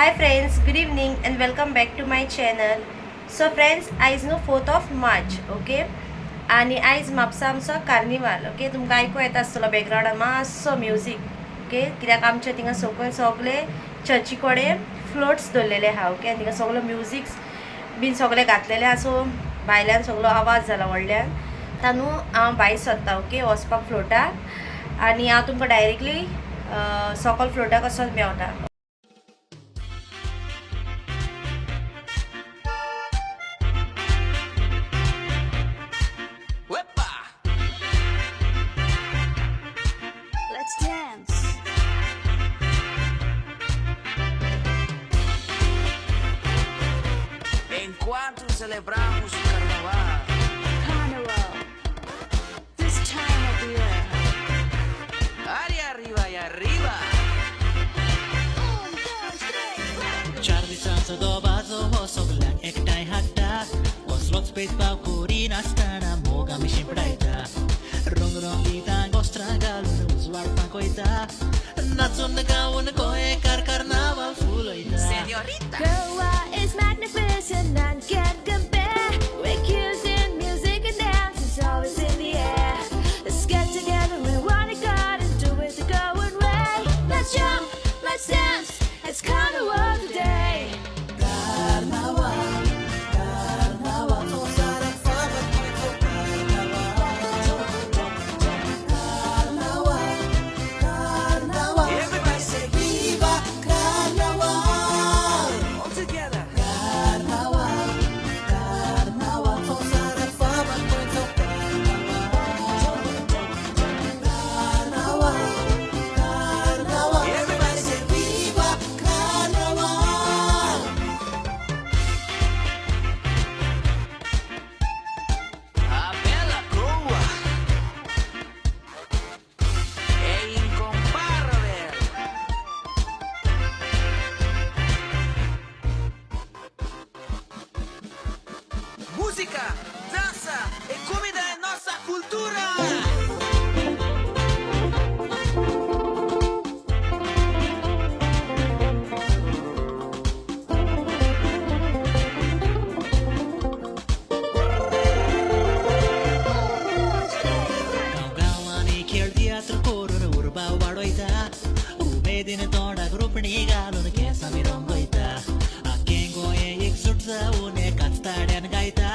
Hi friends, good evening and welcome back to my channel. So friends, आयज न्हू 4th of March, okay. आणि आयज म्हापसा आमचो carnival, okay. तुमकां आयकूं येता आसतलो बॅकग्राउंडान मातसो म्युजीक, ओके. कित्याक आमचे थिंगा सकयल सगळे चर्ची कडेन फ्लोट्स दवरलेले आहा, ओके. आनी थिंगा सगळो म्युजिक्स बीन सगळे घातलेले आहा. सो भायल्यान सगळो आवाज जाला व्हडल्यान. तानू हांव भायर सरता, ओके, वचपाक फ्लोटाक. आनी हांव तुमकां डायरेक्टली सकयल फ्लोटाक वचोन Mewat. Let's dance. Enquanto celebramos o carnaval, Carnival. This time of the year. área arriba y arriba. 1, 2, 3, 4. चार दिसांचो दोबाजो हो सगल्यांक एकठांय हाडटा. कसलोच भेदभाव करिनासतना मोग आमी शिंपडायता. रंगरंगीतांक वस्त्रां घालून उजवाडपाक वयता. नाचून गावून गोंयकार कार्नावाल फुलयता. Señorita. Goa is magnificent and can't compare. We're cues in music and dance, it's always in the air. Let's get together and want it God and do it the going way. Let's jump, let's dance, it's Carnival today. Carnaval, carnaval, o sarang fagot mo carnaval. Carnaval, carnaval, Everybody say viva carnaval. all together. Carnaval, carnaval, o sarang fagot mo carnaval. Carnaval, carnaval, Everybody say viva carnaval. A bela Goa é incomparável. Música, dança e comida é nossa cultura. गांवांनी खेळ तियात्र करून उर्बा वाडयता. उमेदीन तोंडाक रोपणी घालून केंसां रंगयता. आख्खें गोंय एकजूट जावन एकाच ताड्यान गायता.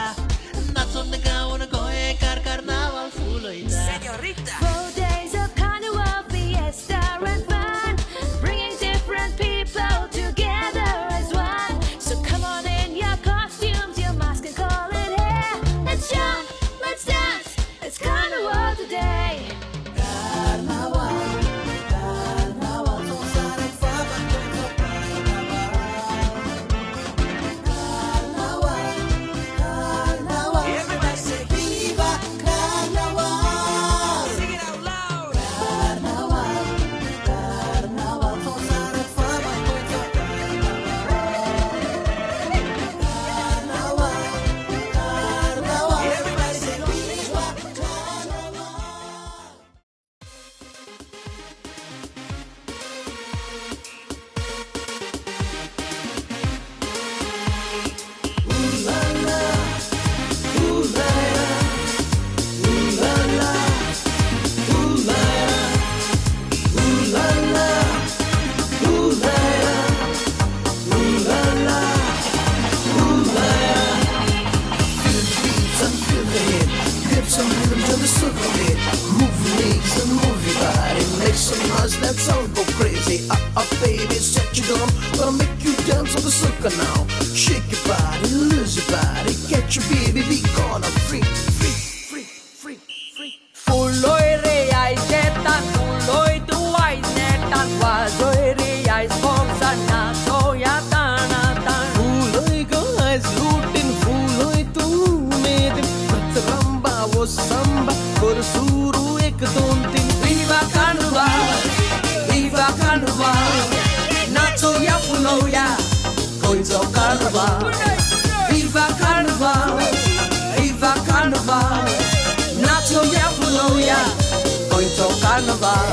नाचून गावून गोंयकार कार्नावाल फुलयता. Señorita. 4 days of Carnival, fiesta and fun, bringing different people together as one. So come on in your costumes, your mask and call it hair. Let's jump, let's dance, it's Carnival today. Carnaval, carnaval, o sarang fagot mo carnaval. Carnaval, carnaval, Everybody say viva carnaval. sing it out loud. Carnaval, carnaval, o sarang fagot mo carnaval. Carnaval, carnaval, Everybody say viva carnaval. Some rhythm to the soul of it. Move your legs and move your body. Make some noise, let's all go crazy. Up, baby, set you down. Gonna make you dance on the circle now. Shake your body, lose your body. Get your baby, we gonna free, free, free, free, free. Tuloy reais jetan, tuloy tuway netan, wazoy reais bomsan na soyatan atan. Fuloy guys, rootin, fuloy tumedin. Matramba was samba, kor suru ek don tin. Viva Carnival, viva Carnival, nacho ya fulo ya, koizo Carnival. Viva Carnival, viva Carnival, nacho ya fulo ya, koizo Carnival.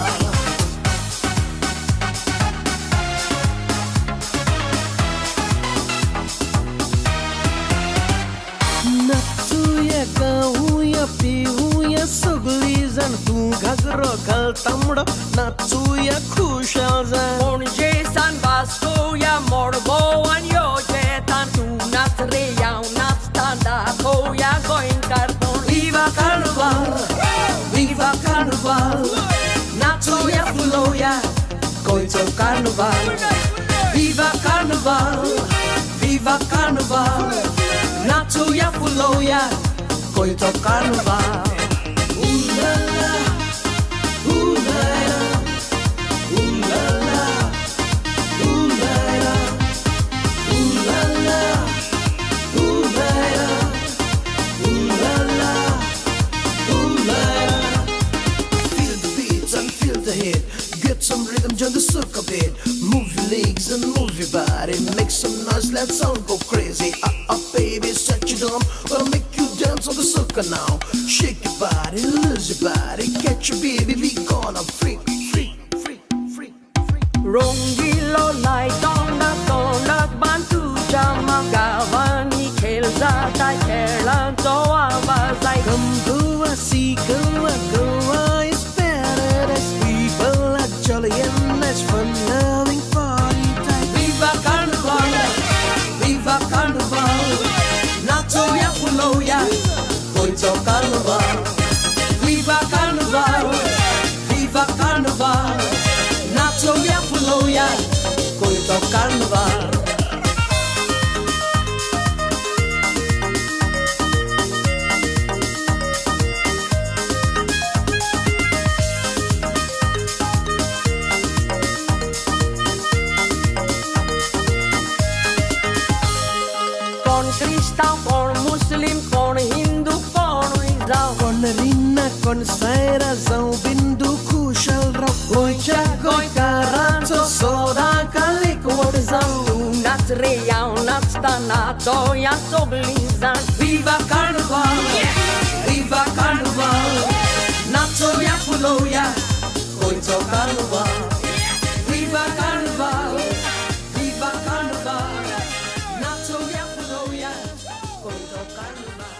घाल तांबडं नाचूया खुशाल जाण पणजे सान वास्कोया मोडगोवान येवचेतान तूं नाच रे हांव नाचता दाखोवया गोंयकार तोंड Viva Carnival, Viva Carnival नाचोया फुलोया गोंयचो carnival Viva Carnival, Viva Carnival नाचोया फुलोया गोंयचो carnival Ooh la la, ooh la la, ooh la la, ooh la la, ooh la la, ooh la la, ooh la la, ooh la la. Feel the beats and feel the hit. Get some rhythm, join the soca bit. Move your legs and move your body. Make some noise, let's all go crazy. Baby, set you down. Gonna make you dance on the soca now. Shake your body, lose your body. Catch your baby, we gonna freak, freak, freak, freak, freak. Rongilo लायtondak bantuja magawani खेळ जाताय खेळांचो आवाज आयक Goa, see Goa is paradise. People are jolly and nice, fun loving party time. Viva Carnival, Viva Carnival 나초야 불러야 고이죠 Carnival Viva Carnival, Viva Carnival 나초야 불러야 고이죠 Carnival कोण क्रिस्तांव कोण मुस्लिम कोण हिंदू कोणूय जावं Con Rina, con Saira, जाऊ बिंदू खुशाल राव गोंयच्या गोंयकारांचो सदांच एकवट जाऊ तूं नाच रे हांव नाचता नाचोया सगळीं जाण Viva Carnival, Viva Carnival नाचोया फुलोया गोंयचो Carnival Viva Carnival, Viva Carnival नाचोया फुलोया गोंयचो Carnival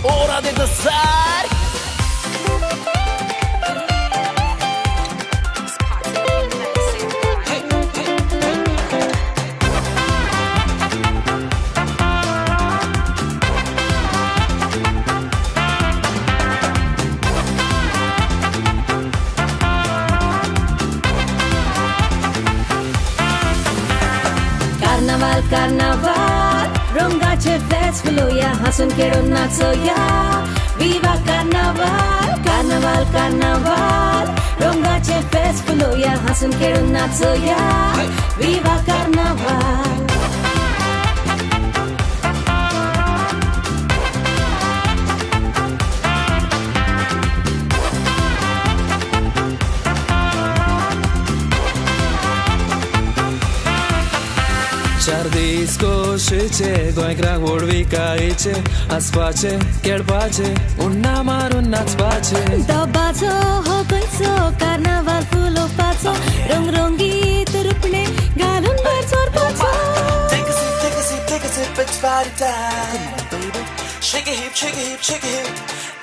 Hora de dançar. Carnaval, carnaval, रंगाचे फेस फुलूया हसून खेळून नाचूया विवा कार्नावाल कार्नावाल कार्नावाल रंगाचे फेस फुलूया हसून खेळून नाचूया विवा कार्नावाल चार दीस कोशीचे गोंयकारांक ओडविकायचे हसपाचे खेळपाचे उन्ना मारून नाचपाचे दबाचो हो गोंयचो कार्नावाल फुलोवपाचो रंगरंगीत रुपणे घालून भायर सरपाचो Take a sip, take a sip, take a sip, it's party time. Come on, baby. Shake a hip, shake a hip, shake a hip.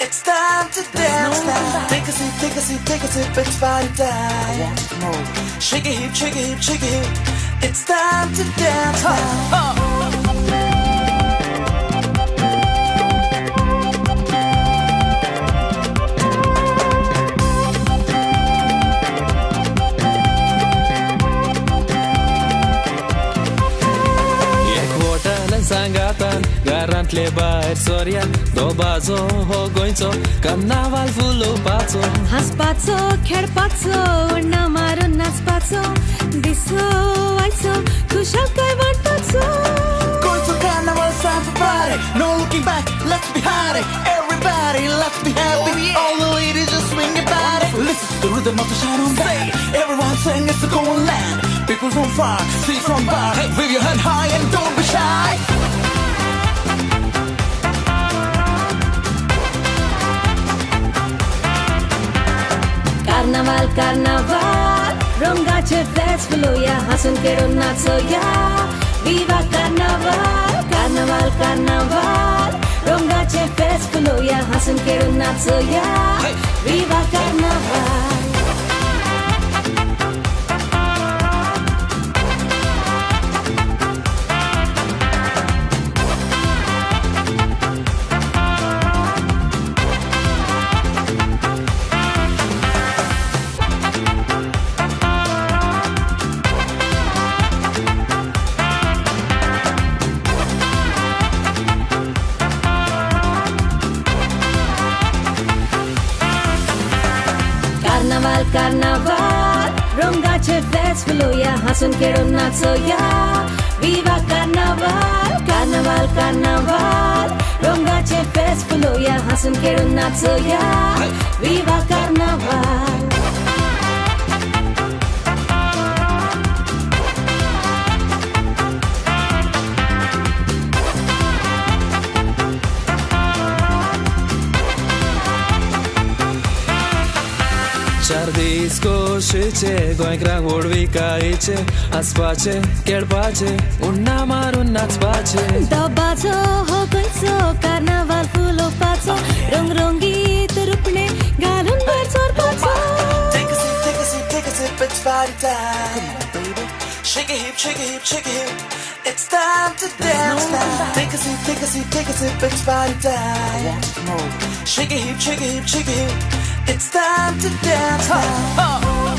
It's time to dance now. Take a sip, take a sip, take a sip, it's party time. Shake a hip, shake a hip, shake a hip. It's time to dance now. सांगातान घरांतले भायर सोर्या दोबाचो हो गोंयचो कार्नावाल फुलोवपाचो हसपाचो खेळपाचो उन्ना मारून नाचपाचो दिसो आयचो खुशालकाय वाटपाचो Going to carnival, it's time for party. No looking back, let's be high. Everybody, let's be happy. All the ladies just swing your body. Listen to the rhythm of the shine on day. Everyone sing, it's the golden land. People from far, see from far. Wave your hand high and don't be shy. Carnaval, carnaval, रंगाचे face फुलूया हसून खेळून नाचूया विवा कार्नावाल कार्नावाल कार्नावाल रंगाचे face फुलूया हसून खेळून नाचूया विवा कार्नावाल Carnaval, carnaval, रंगाचे face फुलूया हसून खेळून नाचूया विवा कार्नावाल कार्नावाल कार्नावाल रंगाचे फेस फुलूया हसून खेळून नाचूया विवा कार्नावाल चार दीस कोशीचे गोंयकारांक ओडविकायचे हसपाचे खेळपाचे उन्ना मारून नाचपाचे दबाचो हो गोंयचो कार्नावाल फुलोवपाचो रंगरंगीत रुपणे घालून भायर सरपाचो Take a sip, take a sip, take a sip, it's party time. Come on, baby. Shake a hip, shake a hip, shake a hip. It's time to dance now. Take a sip, take a sip, take a sip, it's party time. Shake a hip, shake a hip, shake a hip. It's time to dance now.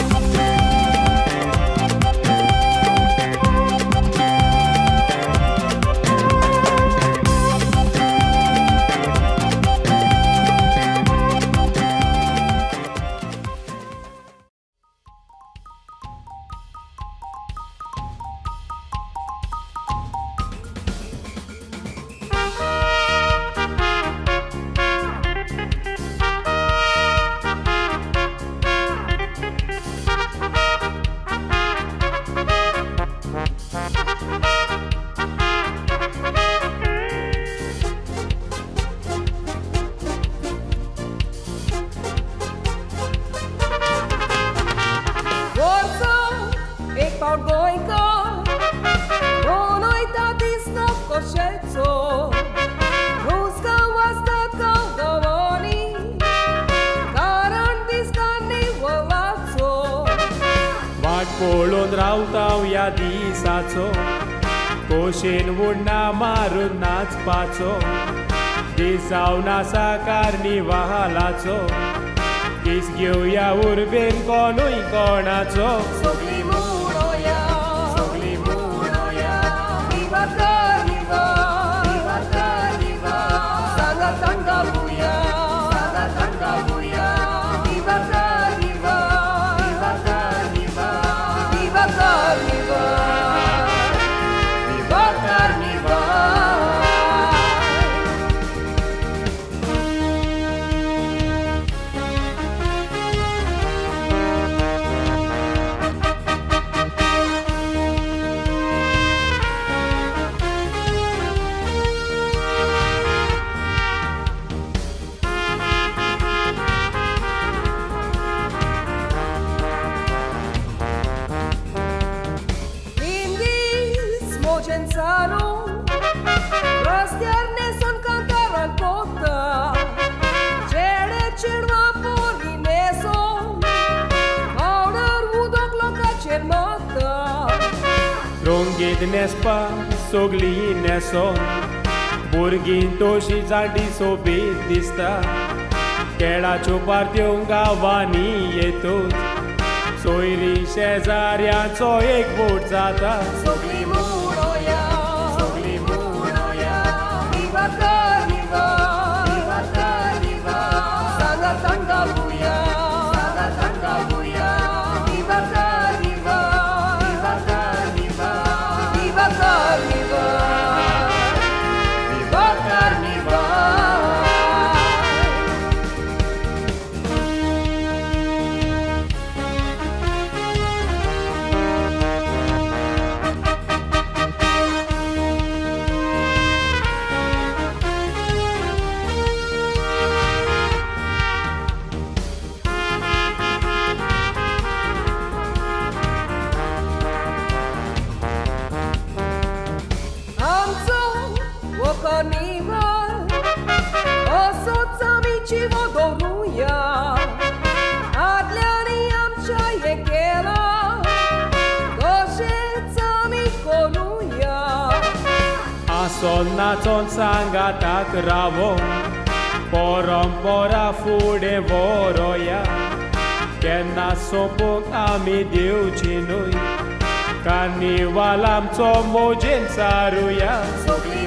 पळोवन रावता ह्या दिसाचो खोशेन उडना मारून नाचपाचो दीस जावन आसा कार्निवालाचो दीस घेवया उर्बेन कोणूय कोणाचो सगळी मुळोया सगळी मुळोया विवा कार्निवाल विवा कार्निवाल सांगा तांगा बुया सांगा तांगा बुया विवा कार्निवाल विवा कार्निवाल विवा कार्निवाल विवा carnival Genzano, rostiarne son cantare al cotta, cele cerva porine son, powder udok loca cermata. रंगीत न्हेसपा सगळी न्हेसोन भुरगीं तोशी जाण्टी सोबीत दिसता केळाच्यो पार्ट्यो गांवांनी येतूच सोयरी शेजाऱ्यांचो एक बोट जाता Sogli muroia, viva carnival, viva carnival. Sanga tanga buia, viva carnival, viva carnival, viva carnival, viva carnival. O carnival, osoți amici vodoruia, adliani amcia e chela, doșeți amiconuia. आसोन नाचोन सांगाताक रावोन परंपरा फुडें व्हरोया केन्ना सोंपूंक आमी दिवची न्हय कार्निवाल आमचो मोजेन सारुया Sogli